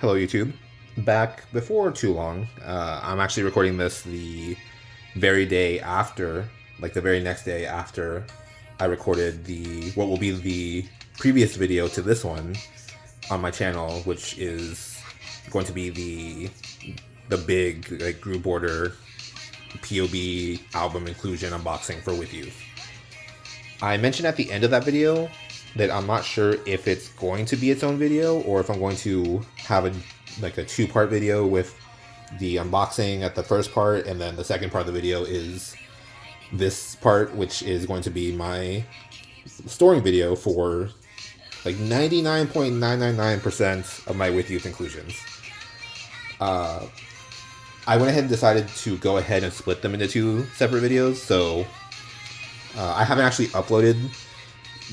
Hello YouTube. Back before too long. I'm actually recording this the very day after, like the very next day after I recorded what will be the previous video to this one on my channel, which is going to be the big like group order POB album inclusion unboxing for With Youth. I mentioned at the end of that video that I'm not sure if it's going to be its own video or if I'm going to have a two-part video with the unboxing at the first part, and then the second part of the video is this part, which is going to be my storing video for like 99.999% of my With Youth inclusions. I went ahead and decided to go ahead and split them into two separate videos, so I haven't actually uploaded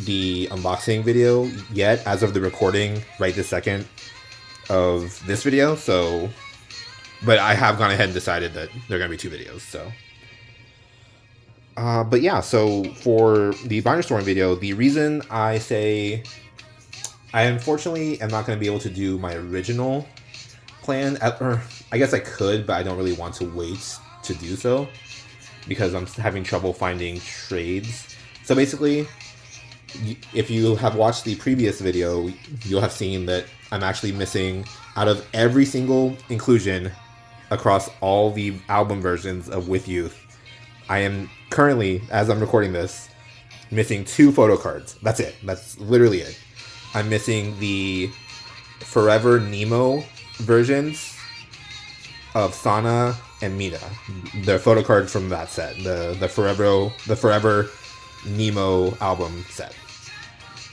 the unboxing video yet as of the recording right this second of this video, so but I have gone ahead and decided that they're going to be two videos, so but yeah, so for the binder storing video, the reason I say I unfortunately am not going to be able to do my original plan, or I guess I could, but I don't really want to wait to do so because I'm having trouble finding trades. So basically, if you have watched the previous video, you'll have seen that I'm actually missing, out of every single inclusion across all the album versions of With Youth, I am currently, as I'm recording this, missing 2 photo cards. That's it. That's literally it. I'm missing the Forever Nemo versions of Sana and Mina. The photo cards from that set. The Forever Nemo album set.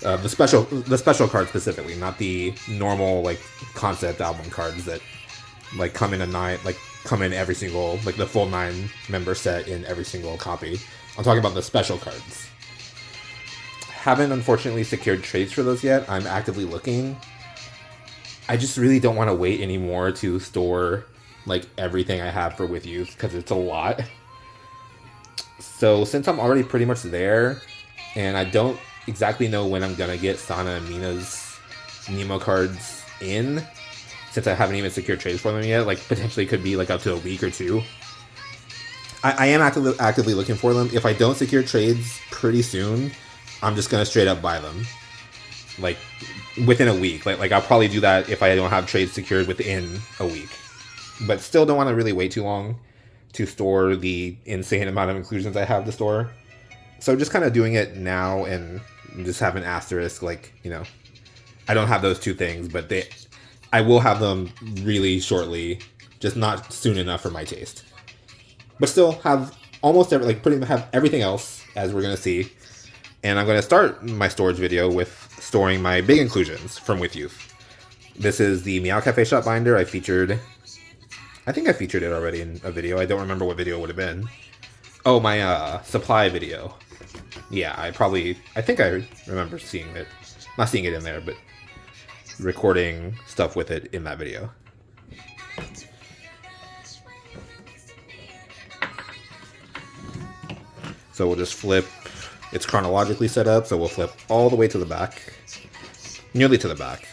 The special cards specifically, not the normal like concept album cards that like come in every single, like the full 9 member set in every single copy. I'm talking about the special cards. Haven't unfortunately secured trades for those yet. I'm actively looking. I just really don't want to wait anymore to store like everything I have for With Youth because it's a lot. So since I'm already pretty much there, and I don't exactly know when I'm gonna get Sana and Mina's Nemo cards in, since I haven't even secured trades for them yet, like potentially could be like up to a week or 2. I am actively looking for them. If I don't secure trades pretty soon, I'm just gonna straight up buy them, like within a week. Like I'll probably do that if I don't have trades secured within a week, but still don't want to really wait too long to store the insane amount of inclusions I have to store. So just kind of doing it now and just have an asterisk, like, you know, I don't have those 2 things, but I will have them really shortly, just not soon enough for my taste. But still have almost pretty much have everything else, as we're going to see. And I'm going to start my storage video with storing my big inclusions from With Youth. This is the Meow Cafe Shop binder I featured. I think I featured it already in a video. I don't remember what video it would have been. Oh, my supply video. Yeah, I think I remember seeing it. Not seeing it in there, but recording stuff with it in that video. So we'll just flip. It's chronologically set up, so we'll flip all the way to the back. Nearly to the back.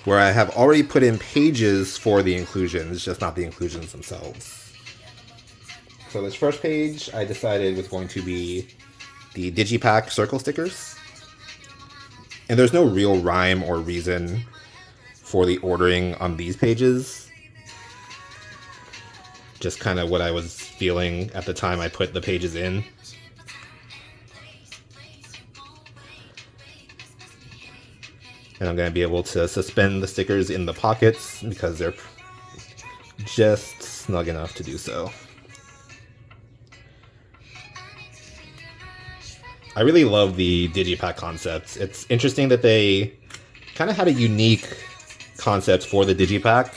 Where I have already put in pages for the inclusions, just not the inclusions themselves. So this first page I decided was going to be the Digipack circle stickers. And there's no real rhyme or reason for the ordering on these pages. Just kind of what I was feeling at the time I put the pages in. And I'm going to be able to suspend the stickers in the pockets because they're just snug enough to do so. I really love the Digipack concepts. It's interesting that they kind of had a unique concept for the Digipack,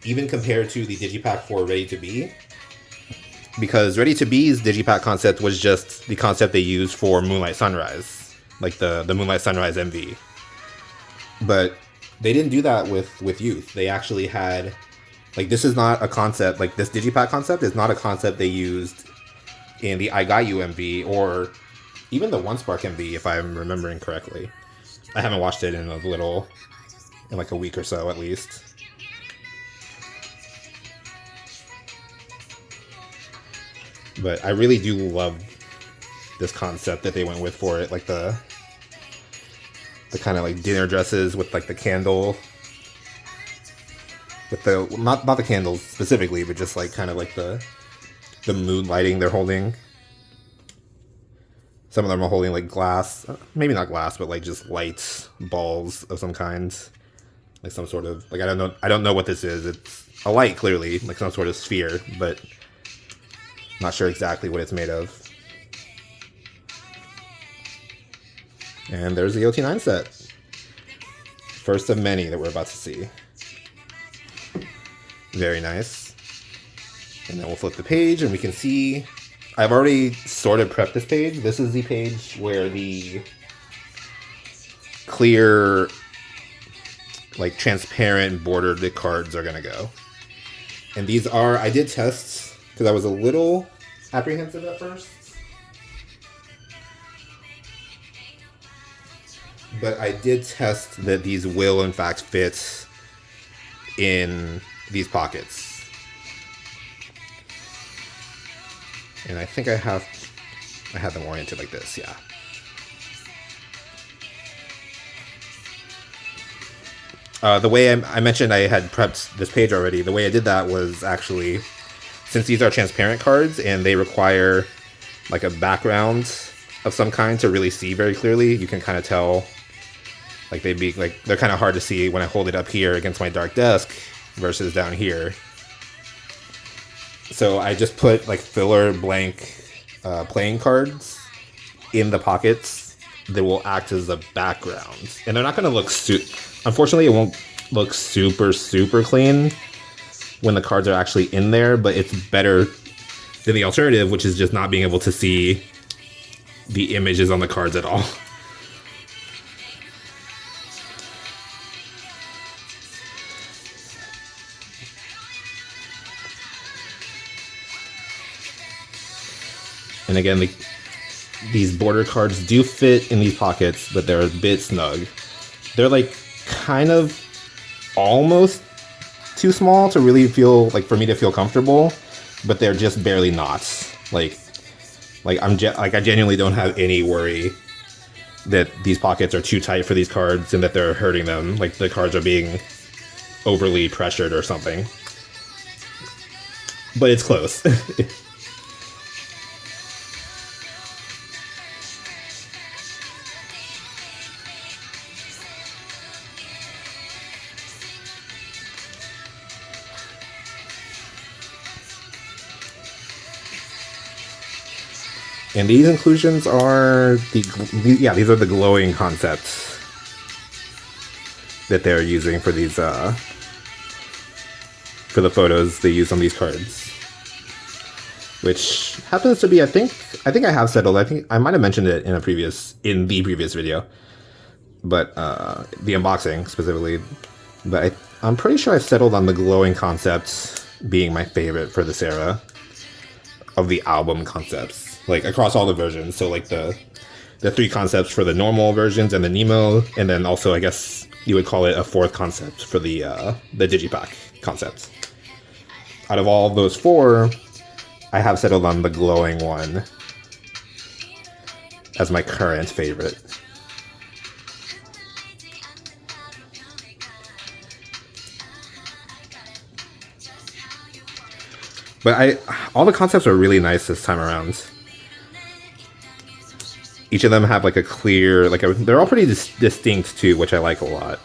even compared to the Digipack for Ready to Be. Because Ready to Be's Digipack concept was just the concept they used for Moonlight Sunrise, like the Moonlight Sunrise MV. But they didn't do that with Youth. They actually had, like, this is not a concept, like this Digipack concept is not a concept they used in the I Got You MV or even the One Spark MV, if I'm remembering correctly. I haven't watched it in like a week or so at least. But I really do love this concept that they went with for it, like the kind of like dinner dresses with like the candle, with the not the candles specifically, but just like kind of like the mood lighting they're holding. Some of them are holding like glass, maybe not glass, but like just light balls of some kind, like some sort of like I don't know what this is. It's a light clearly, like some sort of sphere, but not sure exactly what it's made of. And there's the OT9 set. First of many that we're about to see. Very nice. And then we'll flip the page and we can see, I've already sort of prepped this page. This is the page where the clear, like transparent bordered cards are gonna go. And these are, I did tests because I was a little apprehensive at first. But I did test that these will in fact fit in these pockets. And I think I have them oriented like this, yeah. The way I mentioned I had prepped this page already, the way I did that was actually, since these are transparent cards and they require like a background of some kind to really see very clearly, you can kind of tell, like they're kind of hard to see when I hold it up here against my dark desk versus down here. So I just put like filler blank playing cards in the pockets that will act as the background. And they're not going to look unfortunately, it won't look super clean when the cards are actually in there, but it's better than the alternative, which is just not being able to see the images on the cards at all. And again, these border cards do fit in these pockets, but they're a bit snug. They're like kind of almost too small to really feel like for me to feel comfortable, but they're just barely not. Like I genuinely don't have any worry that these pockets are too tight for these cards and that they're hurting them, like the cards are being overly pressured or something. But it's close. And these inclusions are these are the glowing concepts that they're using for these for the photos they use on these cards, which happens to be I think I have settled. I think I might have mentioned it in the previous video, but the unboxing specifically. But I'm pretty sure I've settled on the glowing concepts being my favorite for this era of the album concepts. Like across all the versions, so like the 3 concepts for the normal versions and the Nemo, and then also I guess you would call it a 4th concept for the Digipack concept. Out of all of those 4, I have settled on the glowing one as my current favorite. But all the concepts are really nice this time around. Each of them have like a clear, they're all pretty distinct too, which I like a lot.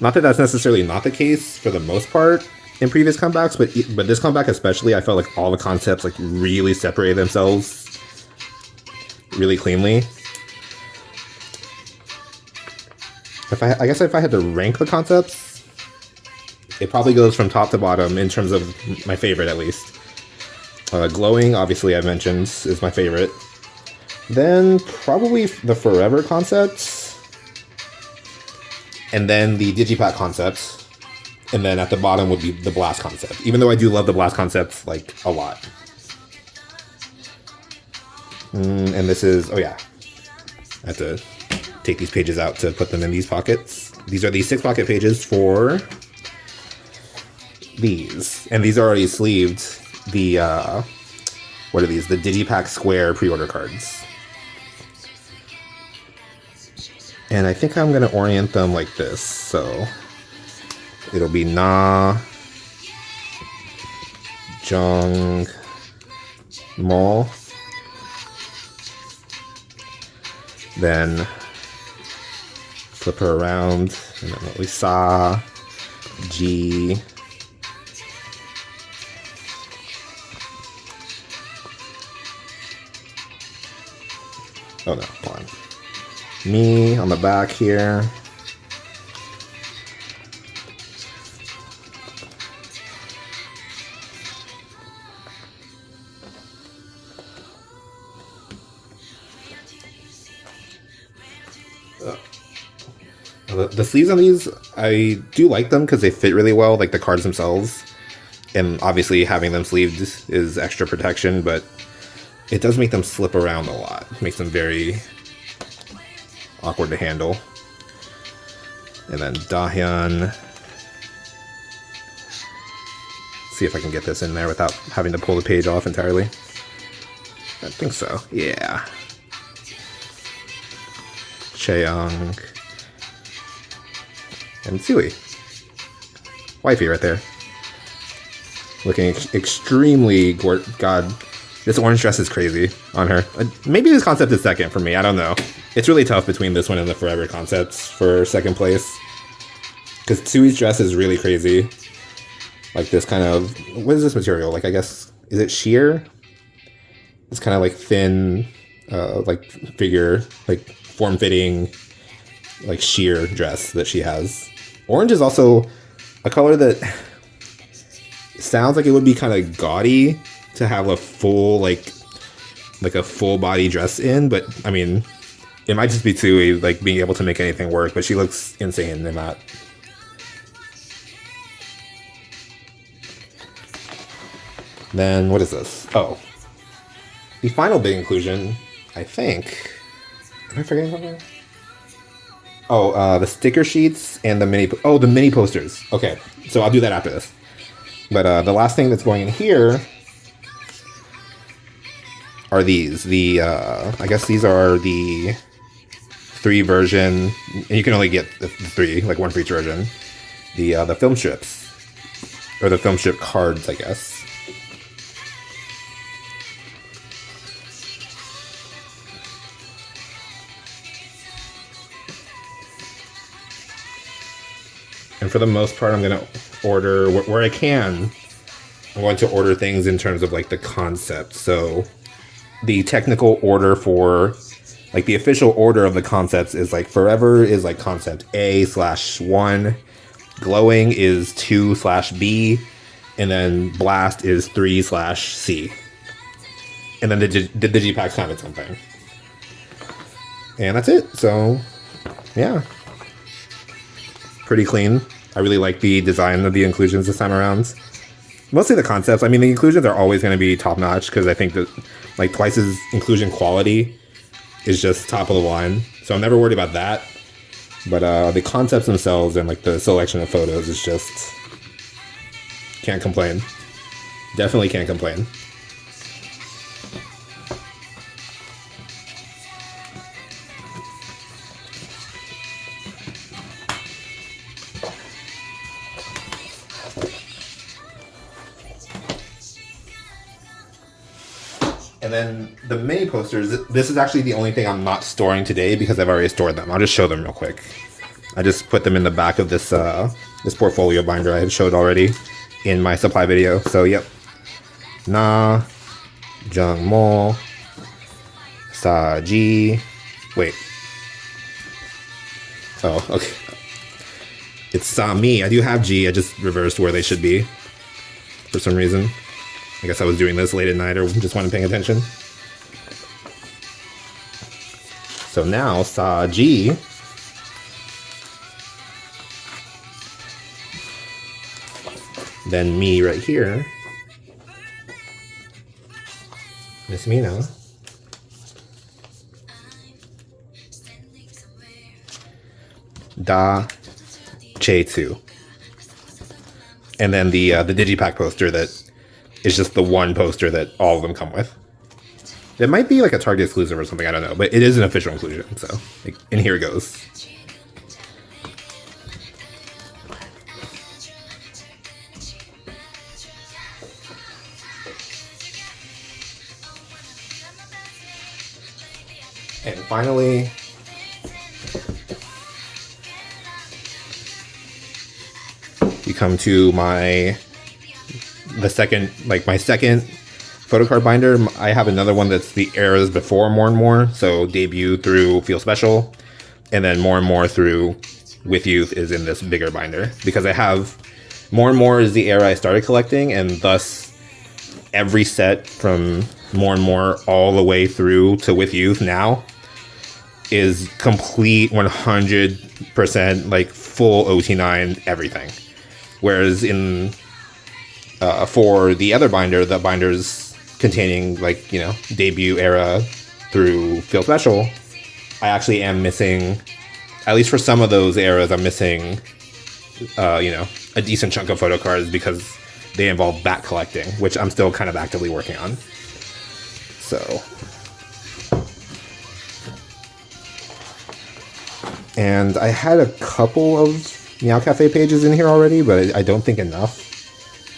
Not that that's necessarily not the case for the most part in previous comebacks, but this comeback especially, I felt like all the concepts like really separated themselves really cleanly. I guess if I had to rank the concepts, it probably goes from top to bottom in terms of my favorite at least. Glowing, obviously I mentioned, is my favorite. Then probably the Forever concepts, and then the Digipack concepts, and then at the bottom would be the Blast concept, even though I do love the Blast concept like a lot. And this is, oh yeah, I have to take these pages out to put them in these pockets. These are the 6 pocket pages for these. And these are already sleeved. The, what are these? The Digipack Square pre-order cards. And I think I'm going to orient them like this. So it'll be Na, Jung, Mo. Then flip her around, and then we saw G. Oh no, come on. Me on the back here. The sleeves on these, I do like them because they fit really well, like the cards themselves. And obviously having them sleeved is extra protection, but it does make them slip around a lot. It makes them very awkward to handle. And then Dahyun. See if I can get this in there without having to pull the page off entirely. I think so, yeah. Cheong. And Sui. Wifey right there. Looking extremely God, this orange dress is crazy on her. Maybe this concept is second for me, I don't know. It's really tough between this one and the Forever concepts for second place. Because Sui's dress is really crazy. Like this kind of, what is this material? Like I guess, is it sheer? It's kind of like thin, like figure, like form-fitting, like sheer dress that she has. Orange is also a color that sounds like it would be kind of gaudy to have a full, like a full body dress in, but I mean, it might just be Tsui, like being able to make anything work, but she looks insane in that. Then, what is this? Oh. The final big inclusion, I think. Am I forgetting something? Oh, the sticker sheets and the the mini posters. Okay, so I'll do that after this. But the last thing that's going in here are these. I guess these are the 3 version, and you can only get the 3, like 1 for each version. The film strips, or the film strip cards, I guess. And for the most part, I'm going to order, where I can, I'm going to order things in terms of like the concept. So the technical order for, like the official order of the concepts is like Forever is like concept A/1, Glowing is 2/B, and then Blast is 3/C. And then the Digipack's kind of its own thing. And that's it. So, yeah. Pretty clean. I really like the design of the inclusions this time around. Mostly the concepts. I mean, the inclusions are always going to be top notch because I think that like Twice's inclusion quality is just top of the line. So I'm never worried about that. But the concepts themselves and like the selection of photos is just, can't complain. Definitely can't complain. And then the mini posters, this is actually the only thing I'm not storing today because I've already stored them. I'll just show them real quick. I just put them in the back of this this portfolio binder I had showed already in my supply video. So yep. Na, Jung Mo, Sa Ji. Wait. Oh, okay. It's Sa Mi. I do have G. I just reversed where they should be for some reason. I guess I was doing this late at night or just wasn't paying attention. So now, Sa Ji. Then me right here. Miss Mina. Da Che 2. And then the Digipack poster that is just the one poster that all of them come with. It might be like a Target exclusive or something, I don't know, but it is an official inclusion, so, and here it goes. And finally, you come to my second photocard binder. I have another one that's the eras before More and More, so debut through Feel Special, and then More and More through With Youth is in this bigger binder, because I have More and More is the era I started collecting, and thus every set from More and More all the way through to With Youth now is complete 100% like full OT9 everything. Whereas in for the other binder, the binders containing like, you know, debut era through Feel Special, I actually am missing, at least for some of those eras, I'm missing you know, a decent chunk of photo cards because they involve back collecting, which I'm still kind of actively working on. So, and I had a couple of Meow Cafe pages in here already, but I don't think enough,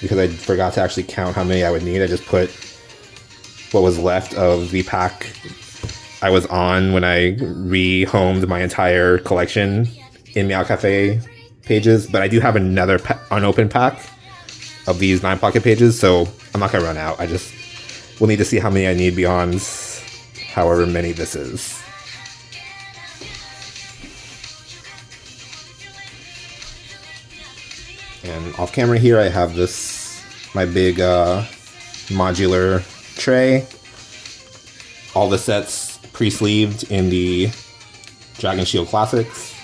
because I forgot to actually count how many I would need. I just put what was left of the pack I was on when I rehomed my entire collection in Meow Cafe pages, but I do have another unopened pack of these 9 pocket pages, so I'm not going to run out. I just will need to see how many I need beyond however many this is. And off camera here I have this, my big modular tray. All the sets pre-sleeved in the Dragon Shield Classics.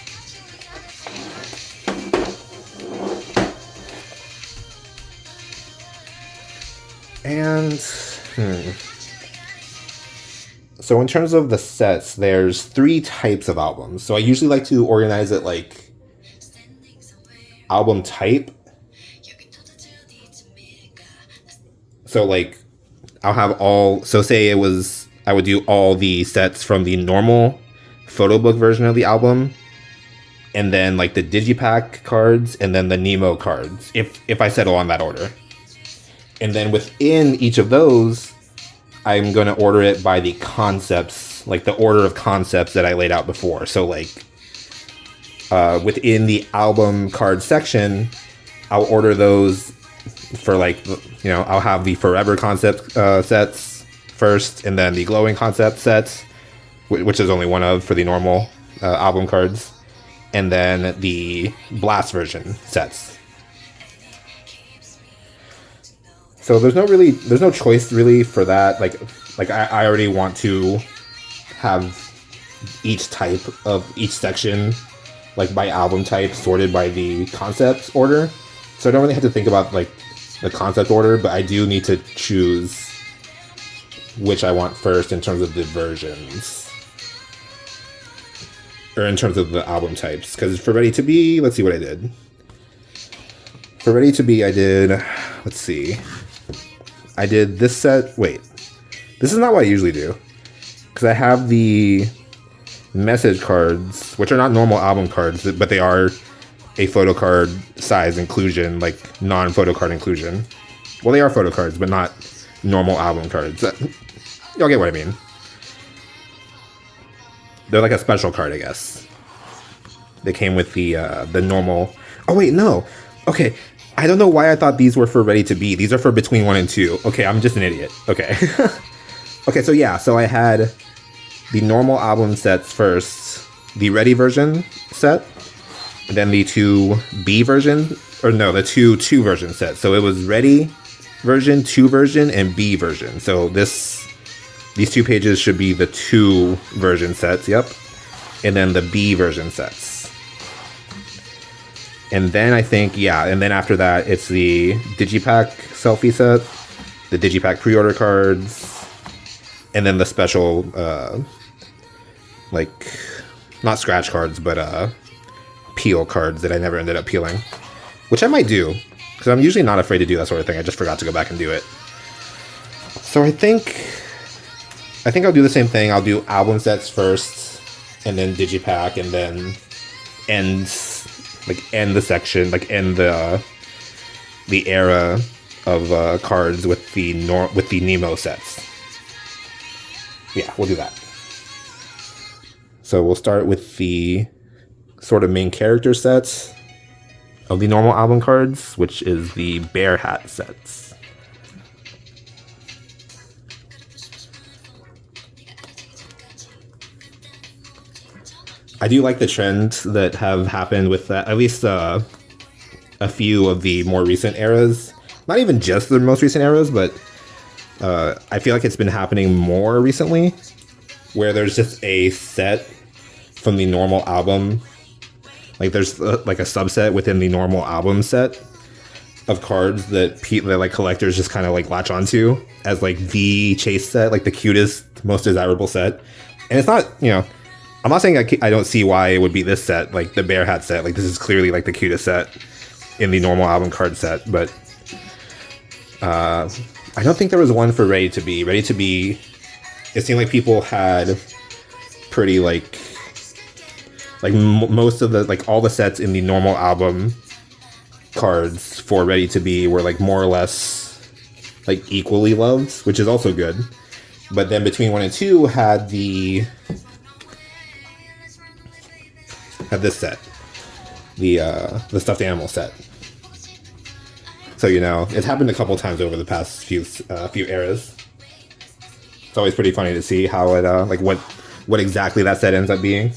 And, so in terms of the sets, there's 3 types of albums. So I usually like to organize it like album type. So like I'll have all, so say it was, I would do all the sets from the normal photo book version of the album, and then like the Digipack cards, and then the Nemo cards, if I settle on that order. And then within each of those, I'm going to order it by the concepts, like the order of concepts that I laid out before. So like within the album card section, I'll order those for like, you know, I'll have the Forever concept sets first, and then the Glowing concept sets, which is only one of for the normal album cards, and then the Blast version sets. So there's no choice really for that. Like I already want to have each type of each section, like by album type, sorted by the concept order. So I don't really have to think about like the concept order, but I do need to choose which I want first in terms of the versions, or in terms of the album types. Because for Ready to Be, let's see what I did. For Ready to Be, I did, let's see, I did this set. Wait, this is not what I usually do, because I have the message cards, which are not normal album cards, but they are a photo card size inclusion, like non-photo card inclusion. Well, they are photo cards, but not normal album cards. Y'all get what I mean. They're like a special card, I guess. They came with the normal. Oh wait, no. Okay, I don't know why I thought these were for Ready to Be. These are for Between 1 and 2. Okay, I'm just an idiot. Okay. Okay, so yeah, so I had the normal album sets first, the Ready version set, then the 2B version, or no, the 2 version set. So it was Ready version, 2 version, and B version. So these 2 pages should be the 2 version sets, yep. And then the B version sets. And then I think, yeah, and then after that, it's the Digipack selfie set, the Digipack pre-order cards, and then the special, like, not scratch cards, but peel cards that I never ended up peeling, which I might do, because I'm usually not afraid to do that sort of thing. I just forgot to go back and do it. So I think I'll do the same thing. I'll do album sets first, and then digipack, and then end the section, like end the era of cards with the Nemo sets. Yeah, we'll do that. So we'll start with the sort of main character sets of the normal album cards, which is the Bear Hat sets. I do like the trends that have happened with that, at least a few of the more recent eras. Not even just the most recent eras, but I feel like it's been happening more recently, where there's just a set from the normal album. Like there's like a subset within the normal album set of cards that like collectors just kind of like latch onto as like the chase set, like the cutest, most desirable set. And it's not, I'm not saying I don't see why it would be this set, like the Bear Hat set. Like this is clearly like the cutest set in the normal album card set, but I don't think there was one for Ready to Be. Ready to Be, it seemed like people had pretty like most of the, like all the sets in the normal album cards for Ready to Be were like more or less like equally loved, which is also good. But then between 1 and 2 had this set, the stuffed animal set. So it's happened a couple times over the past few eras. It's always pretty funny to see how it like what exactly that set ends up being.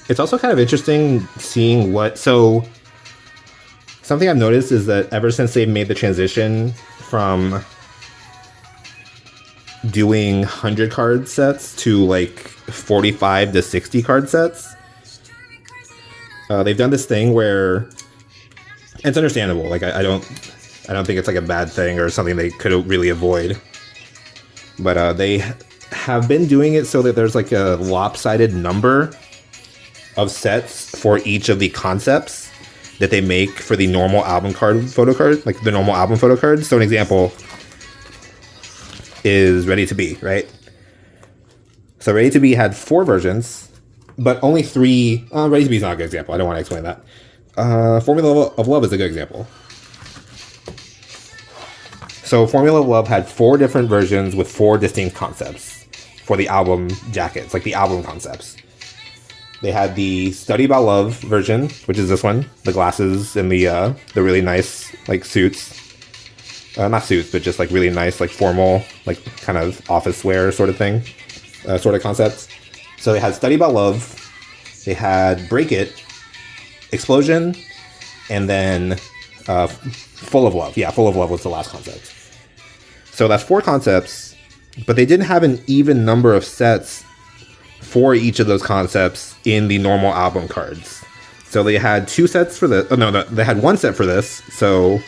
It's also kind of interesting seeing something I've noticed is that ever since they've made the transition from doing 100 card sets to like 45 to 60 card sets, they've done this thing where, and it's understandable. Like I don't think it's like a bad thing or something they could really avoid, but they have been doing it so that there's like a lopsided number of sets for each of the concepts that they make for the normal album photo card, like the normal album photo cards. So an example is Ready to Be, right? So Ready to Be had 4 versions, but only 3. Ready to Be is not a good example. I don't want to explain that. Formula of Love is a good example. So Formula of Love had 4 different versions with 4 distinct concepts for the album jackets, like the album concepts. They had the Study About Love version, which is this one, the glasses and the really nice like suits, not suits, but just like really nice like formal like kind of office wear sort of thing, sort of concept. So they had Study About Love, they had Break It, Explosion, and then Full of Love. Yeah, Full of Love was the last concept. So that's 4 concepts, but they didn't have an even number of sets for each of those concepts in the normal album cards. So they had 2 sets for this. Oh, no, they had 1 set for this. So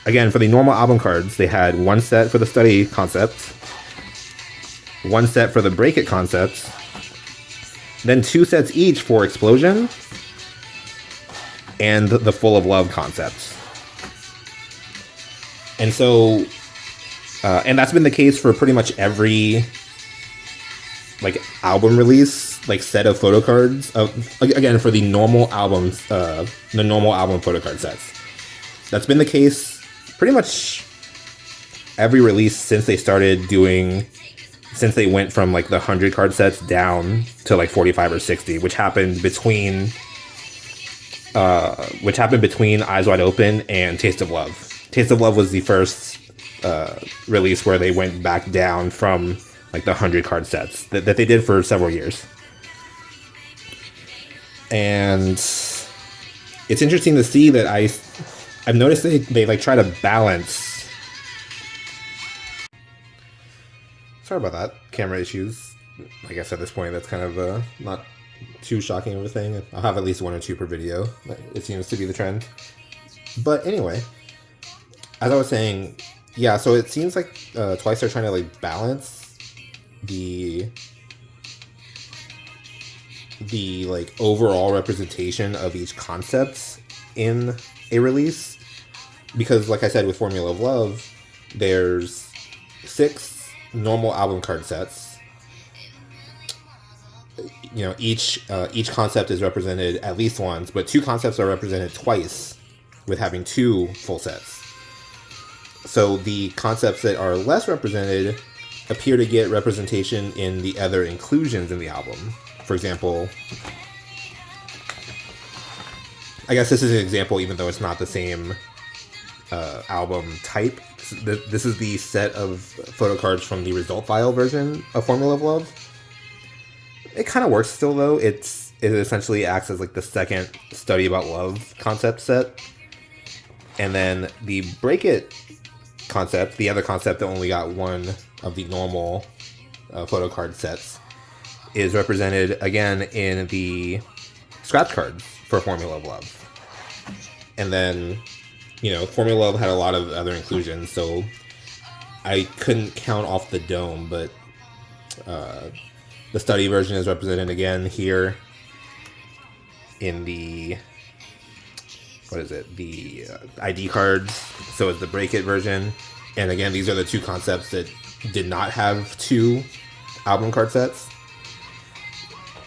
again, for the normal album cards, they had 1 set for the Study concept, 1 set for the Break It concept, then 2 sets each for Explosion and the Full of Love concept. And so, and that's been the case for pretty much every like album release, like set of photo cards again for the normal albums, the normal album photo card sets. That's been the case pretty much every release since they went from like the 100 card sets down to like 45 or 60, which happened between Eyes Wide Open and Taste of Love. Taste of Love was the first release where they went back down from like the 100 card sets that they did for several years. And it's interesting to see that I've noticed they like try to balance Sorry about that. Camera issues. I guess at this point that's kind of not too shocking of a thing. I'll have at least 1 or 2 per video. It seems to be the trend. But anyway, as I was saying, yeah, so it seems like Twice are trying to like balance the like overall representation of each concept in a release, because like I said with Formula of Love, there's 6 normal album card sets. You know, each concept is represented at least once, but 2 concepts are represented twice, with having 2 full sets. So the concepts that are less represented appear to get representation in the other inclusions in the album. For example, I guess this is an example even though it's not the same album type. This is the set of photo cards from the result file version of Formula of Love. It kind of works still though. It essentially acts as like the second Study About Love concept set. And then the Break It concept, the other concept that only got 1 of the normal photo card sets, is represented again in the scratch cards for Formula of Love. And then, you know, Formula of Love had a lot of other inclusions, so I couldn't count off the dome, but the study version is represented again here in the, what is it, the ID cards, so it's the Break It version. And again, these are the 2 concepts that did not have 2 album card sets.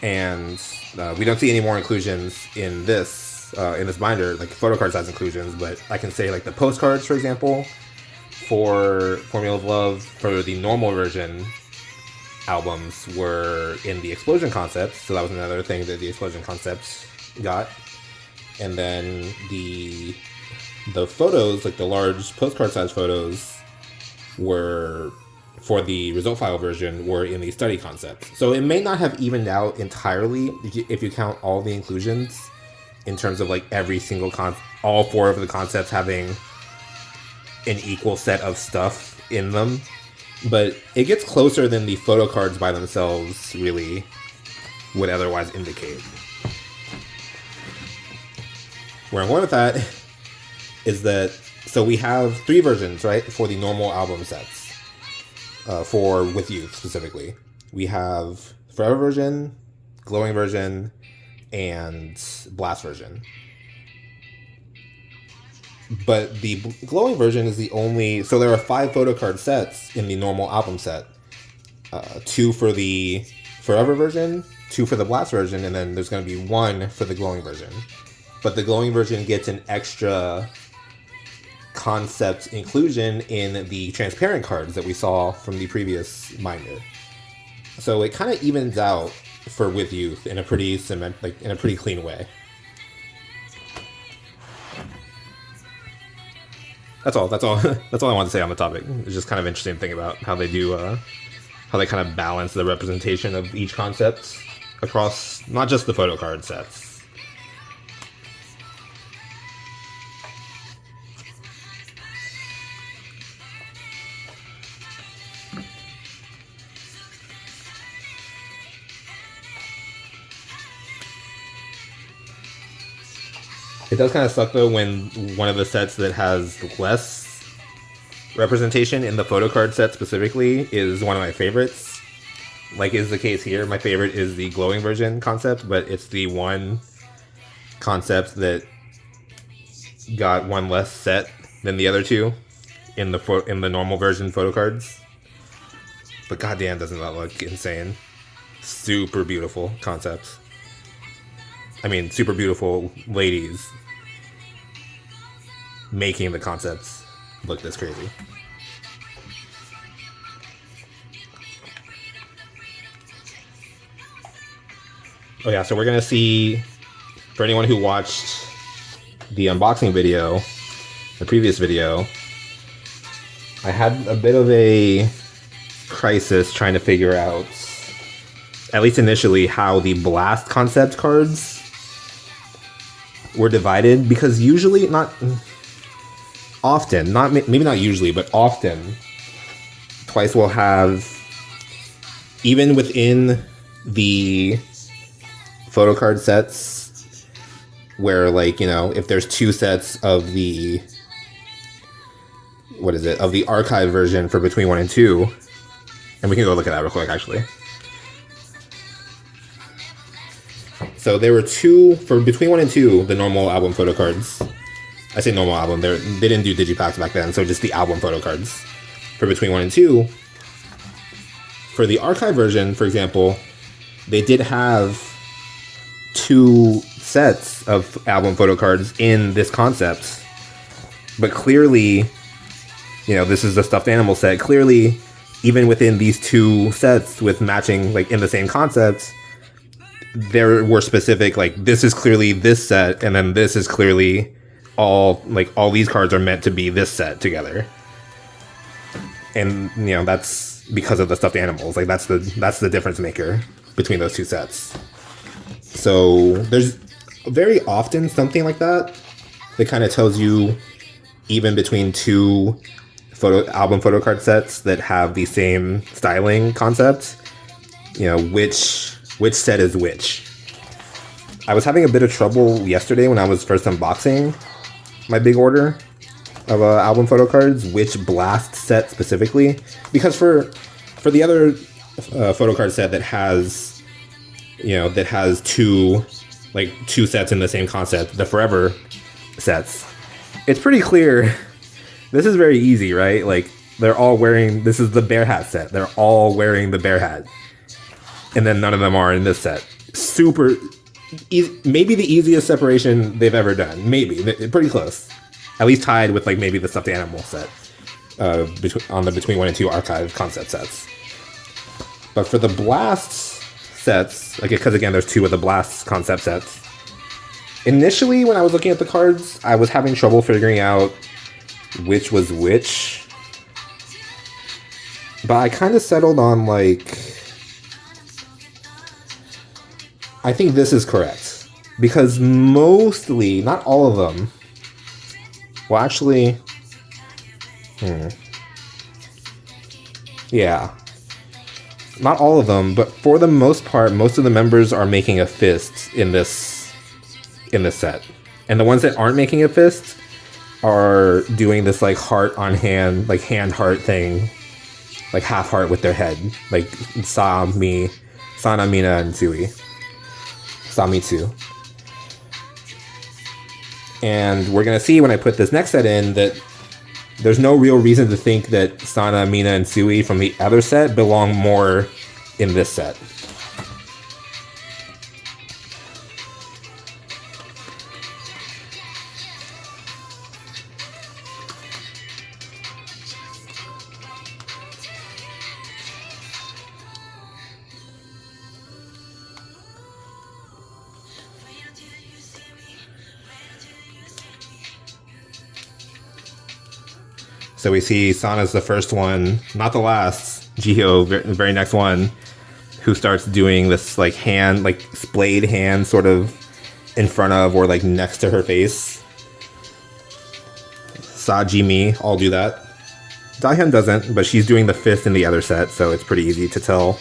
And we don't see any more inclusions in this binder, like photo card size inclusions, but I can say like the postcards, for example, for Formula of Love, for the normal version albums were in the Explosion concepts, so that was another thing that the Explosion concepts got. And then the photos, like the large postcard size photos, were for the result file version were in the study concept. So it may not have evened out entirely if you count all the inclusions in terms of like every single all 4 of the concepts having an equal set of stuff in them. But it gets closer than the photo cards by themselves really would otherwise indicate. Where I'm going with that is that, so we have 3 versions, right, for the normal album sets. For With Youth specifically, we have Forever version, Glowing version, and Blast version. But the Glowing version is the only, so there are 5 photo card sets in the normal album set. 2 for the Forever version, 2 for the Blast version, and then there's going to be 1 for the Glowing version. But the Glowing version gets an extra concept inclusion in the transparent cards that we saw from the previous binder. So it kind of evens out for With Youth in a pretty in a pretty clean way. That's all. That's all I wanted to say on the topic. It's just kind of interesting to think about how they do, how they kind of balance the representation of each concept across not just the photo card sets. It does kind of suck though when one of the sets that has less representation in the photo card set specifically is one of my favorites. Like is the case here. My favorite is the Glowing version concept, but it's the one concept that got 1 less set than the other 2 in the normal version photo cards. But goddamn, doesn't that look insane? Super beautiful concept. I mean, super beautiful ladies making the concepts look this crazy. Oh yeah, so we're gonna see, for anyone who watched the unboxing video, the previous video, I had a bit of a crisis trying to figure out, at least initially, how the Blast concept cards were divided, because usually, maybe not usually, but often, Twice will have even within the photo card sets, where like, you know, if there's two sets of the, what is it, of the archive version for Between 1 and 2, and we can go look at that real quick actually. So there were two, for Between 1 and 2, the normal album photo cards. I say normal album, they didn't do digipacks back then, so just the album photo cards. For Between 1 and 2, for the archive version, for example, they did have two sets of album photo cards in this concept. But clearly, you know, this is the stuffed animal set. Clearly, even within these two sets with matching, like in the same concept, there were specific, like, this is clearly this set, and then this is clearly all, like, all these cards are meant to be this set together. And, you know, that's because of the stuffed animals. Like, that's the difference maker between those two sets. So there's very often something like that that kind of tells you, even between two album photo card sets that have the same styling concept, you know, which set is which. I was having a bit of trouble yesterday when I was first unboxing my big order of album photo cards, which blast set specifically, because for the other photo card set that has, you know, that has two sets in the same concept, the Forever sets, it's pretty clear. This is very easy, right? Like, they're all wearing, this is the bear hat set. They're all wearing the bear hat. And then none of them are in this set. Super easy, maybe the easiest separation they've ever done. Maybe, pretty close. At least tied with, like, maybe the stuffed animal set on the Between 1 and 2 archive concept sets. But for the blast sets, like, because again, there's two of the blast concept sets. Initially, when I was looking at the cards, I was having trouble figuring out which was which. But I kind of settled on, like, I think this is correct. Because mostly, not all of them, well, actually, yeah, not all of them, but for the most part, most of the members are making a fist in this set. And the ones that aren't making a fist are doing this, like, heart on hand, like, hand heart thing, like half heart with their head, like Sana, Mina, and Sui. Samitsu. And we're going to see when I put this next set in that there's no real reason to think that Sana, Mina, and Sui from the other set belong more in this set. So we see Sana's the first one, not the last, Jiho, the very next one, who starts doing this, like, hand, like, splayed hand sort of in front of or, like, next to her face. Sajimi all do that. Dahyun doesn't, but she's doing the fist in the other set, so it's pretty easy to tell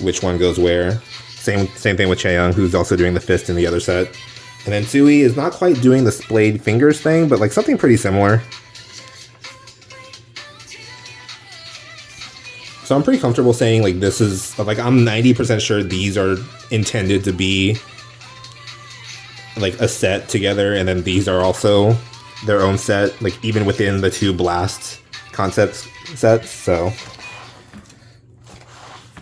which one goes where. Same thing with Chaeyoung, who's also doing the fist in the other set. And then Sui is not quite doing the splayed fingers thing, but, like, something pretty similar. So I'm pretty comfortable saying, like, this is, like, I'm 90% sure these are intended to be, like, a set together, and then these are also their own set, like, even within the two blast concept sets. So,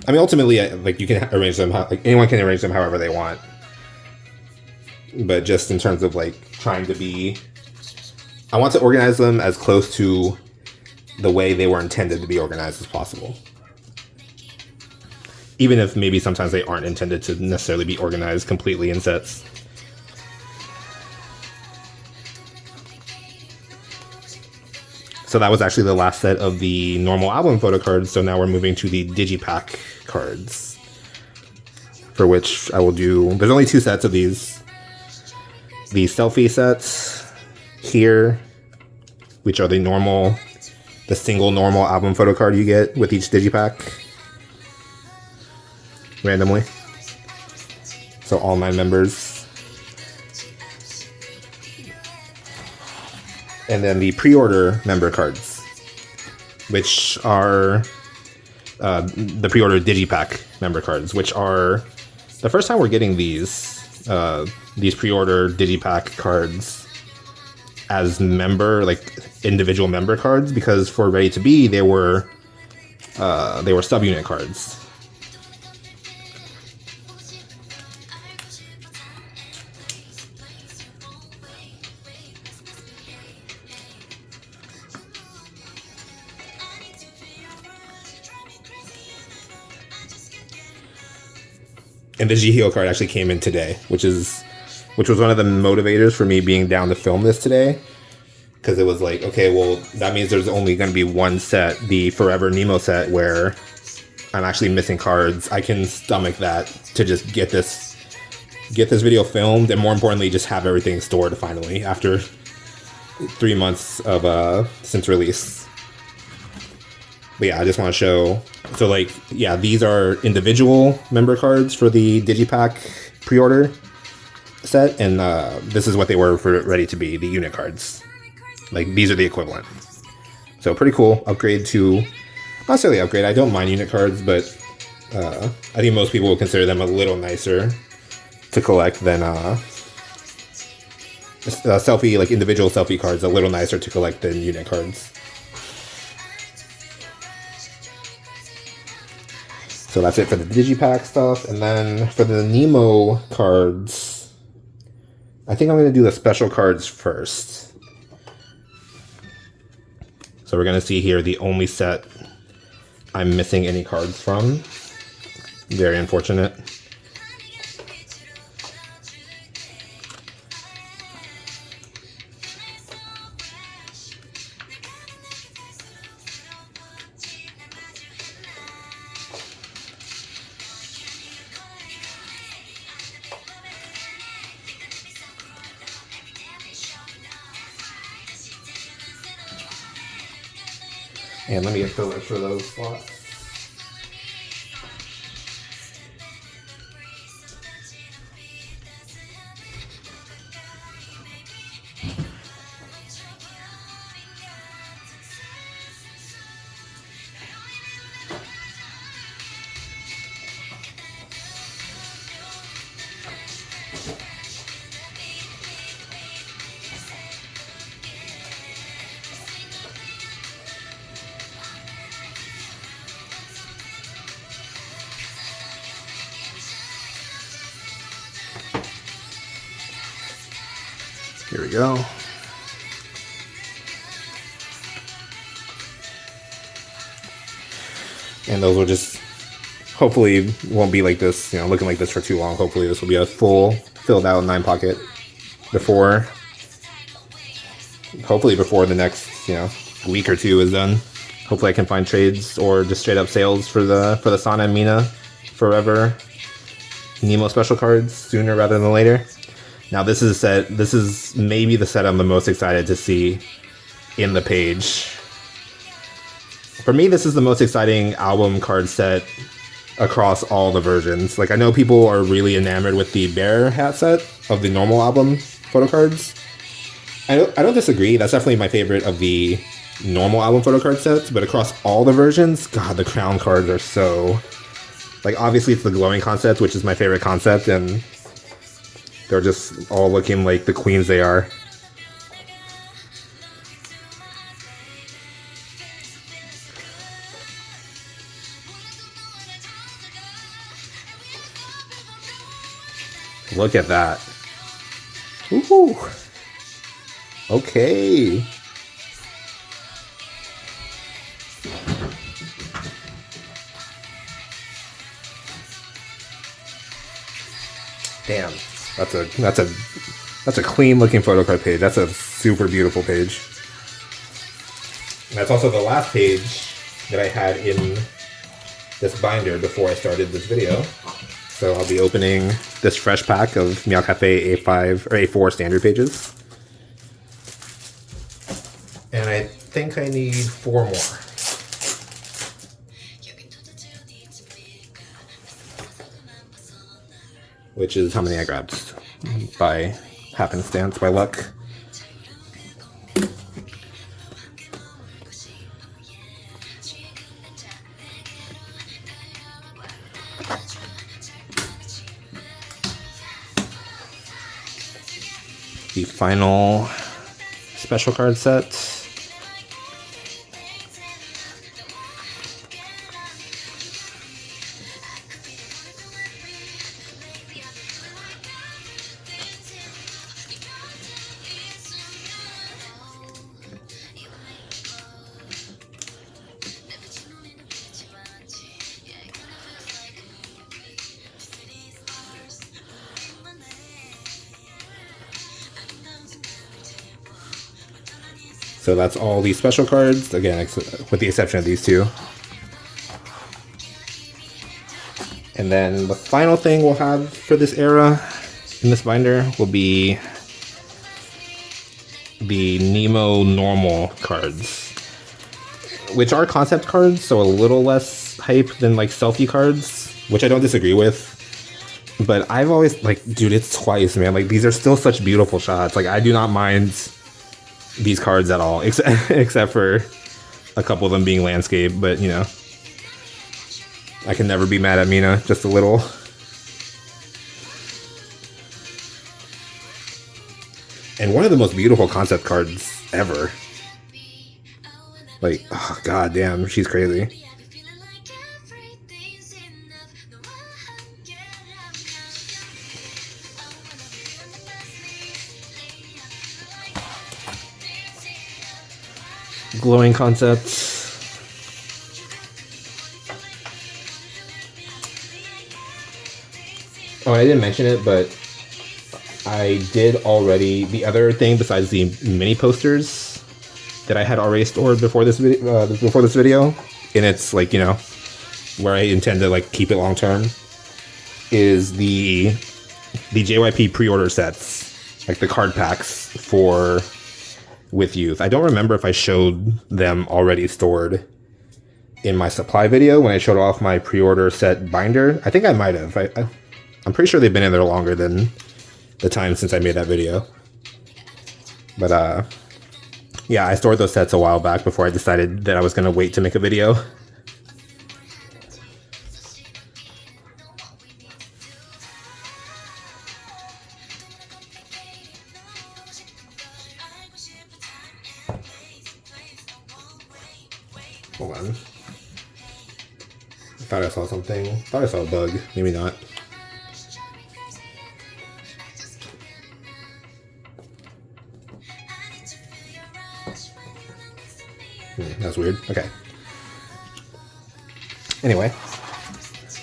I mean, ultimately, like, you can arrange them, like, anyone can arrange them however they want. But just in terms of, like, trying to be, I want to organize them as close to the way they were intended to be organized as possible. Even if maybe sometimes they aren't intended to necessarily be organized completely in sets. So that was actually the last set of the normal album photo cards, so now we're moving to the Digipack cards. For which I will do, there's only two sets of these. The selfie sets here, which are the single normal album photo card you get with each Digipack. randomly. So all my members. And then the pre-order member cards, which are the pre-order Digipack member cards, which are the first time we're getting these pre-order Digipack cards as member, like individual member cards, because for Ready to Be they were subunit cards. And the G-Heal card actually came in today, which was one of the motivators for me being down to film this today. Because it was like, okay, well, that means there's only going to be one set, the Forever Nemo set, where I'm actually missing cards. I can stomach that to just get this video filmed, and more importantly, just have everything stored finally after 3 months of since release. But yeah, I just want to show. So like, yeah, these are individual member cards for the Digipack pre-order set, and this is what they were for Ready to Be, the unit cards. Like, these are the equivalent. So pretty cool. Upgrade to, not necessarily upgrade, I don't mind unit cards, but I think most people will consider them a little nicer to collect than selfie, like individual selfie cards, a little nicer to collect than unit cards. So that's it for the Digipack stuff. And then for the Nemo cards, I think I'm going to do the special cards first. So we're going to see here the only set I'm missing any cards from. Very unfortunate. And let me get fillers for those slots. Here we go. And those will just, hopefully won't be like this, you know, looking like this for too long. Hopefully this will be a full filled out 9 pocket hopefully before the next, you know, week or two is done. Hopefully I can find trades or just straight up sales for the Sana and Mina Forever Nemo special cards sooner rather than later. Now this is maybe the set I'm the most excited to see in the page. For me, this is the most exciting album card set across all the versions. Like, I know people are really enamored with the Bear Hat set of the normal album photo cards. I don't disagree. That's definitely my favorite of the normal album photo card sets, but across all the versions, God, the crown cards are so... Like, obviously it's the glowing concept, which is my favorite concept, and they're just all looking like the queens they are. Look at that. Ooh. Okay. Damn. That's a clean looking photo card page. That's a super beautiful page. And that's also the last page that I had in this binder before I started this video. So I'll be opening this fresh pack of Meow Cafe A5 or A4 standard pages. And I think I need 4 more. which is how many I grabbed by happenstance, by luck. The final special card set. So that's all the special cards, again, with the exception of these two. And then the final thing we'll have for this era in this binder will be the Nemo normal cards, which are concept cards, so a little less hype than like selfie cards, which I don't disagree with. But I've always, like, dude, it's twice, man. Like, these are still such beautiful shots. Like, I do not mind these cards at all, except for a couple of them being landscape, but you know, I can never be mad at Mina, just a little. And one of the most beautiful concept cards ever. Like, oh, god damn, she's crazy. Glowing concepts. Oh, I didn't mention it, but I did already, the other thing besides the mini posters that I had already stored before this video, and it's like, you know, where I intend to like keep it long term, is the JYP pre-order sets, like the card packs for With Youth. I don't remember if I showed them already stored in my supply video when I showed off my pre-order set binder. I think I might have. I'm pretty sure they've been in there longer than the time since I made that video. But yeah, I stored those sets a while back before I decided that I was going to wait to make a video. Hold on. I thought I saw something. I thought I saw a bug. Maybe not. That's weird. Okay. Anyway.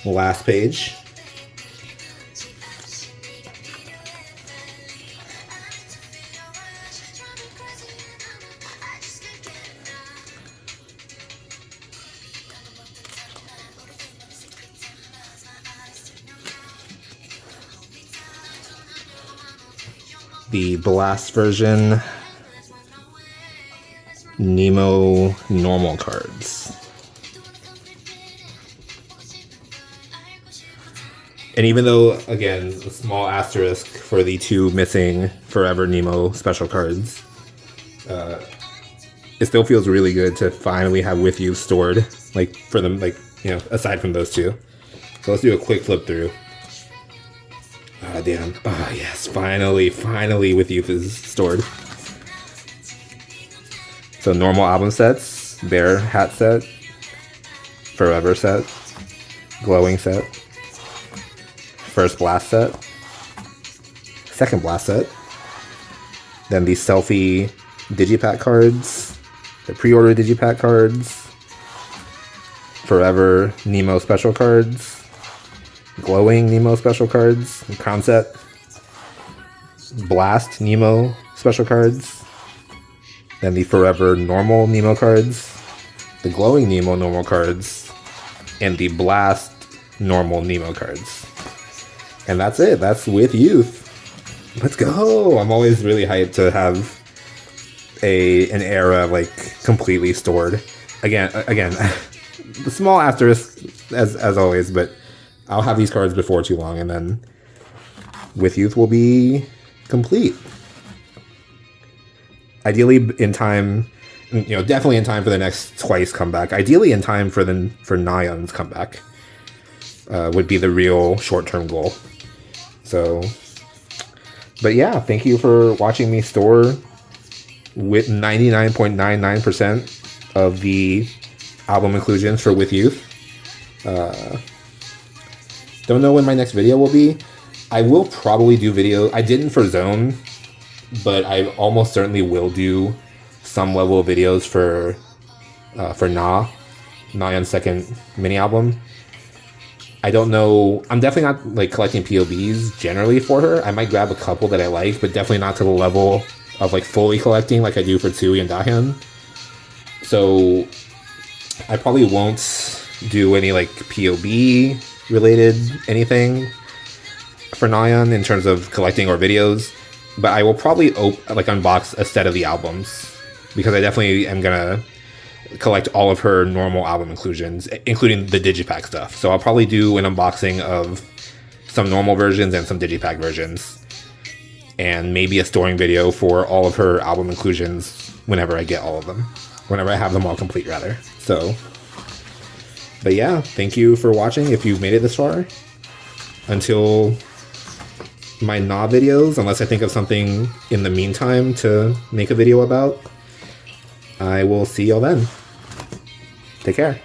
Last page. The Blast version Nemo normal cards. And even though, again, a small asterisk for the two missing Forever Nemo special cards, it still feels really good to finally have With You stored, like, for them, like, you know, aside from those two. So let's do a quick flip through. Ah, damn. Ah, yes, finally, With Youth is stored. So normal album sets, Bear hat set, Forever set, Glowing set, first Blast set, second Blast set, then the selfie digipack cards, the pre-order digipack cards, Forever Nemo special cards, Glowing Nemo special cards, crown set, Blast Nemo special cards, then the Forever normal Nemo cards, the Glowing Nemo normal cards, and the Blast normal Nemo cards. And that's it. That's With Youth. Let's go. I'm always really hyped to have an era like completely stored. Again, the small asterisk as always, but I'll have these cards before too long, and then With Youth will be complete. Ideally in time, you know, definitely in time for the next Twice comeback. Ideally in time for Nayeon's comeback would be the real short-term goal. So, but yeah, thank you for watching me store with 99.99% of the album inclusions for With Youth. Don't know when my next video will be. I will probably do video. I didn't for Zone, but I almost certainly will do some level of videos for Nayeon's second mini album. I don't know. I'm definitely not like collecting POBs generally for her. I might grab a couple that I like, but definitely not to the level of like fully collecting like I do for Tsui and Dahyun. So I probably won't do any like POB related anything for Nayeon in terms of collecting or videos, but I will probably like unbox a set of the albums because I definitely am gonna collect all of her normal album inclusions, including the digipack stuff. So I'll probably do an unboxing of some normal versions and some digipack versions, and maybe a storing video for all of her album inclusions whenever I get all of them, whenever I have them all complete rather. So, but yeah, thank you for watching if you've made it this far. Until my Na videos, unless I think of something in the meantime to make a video about, I will see y'all then. Take care.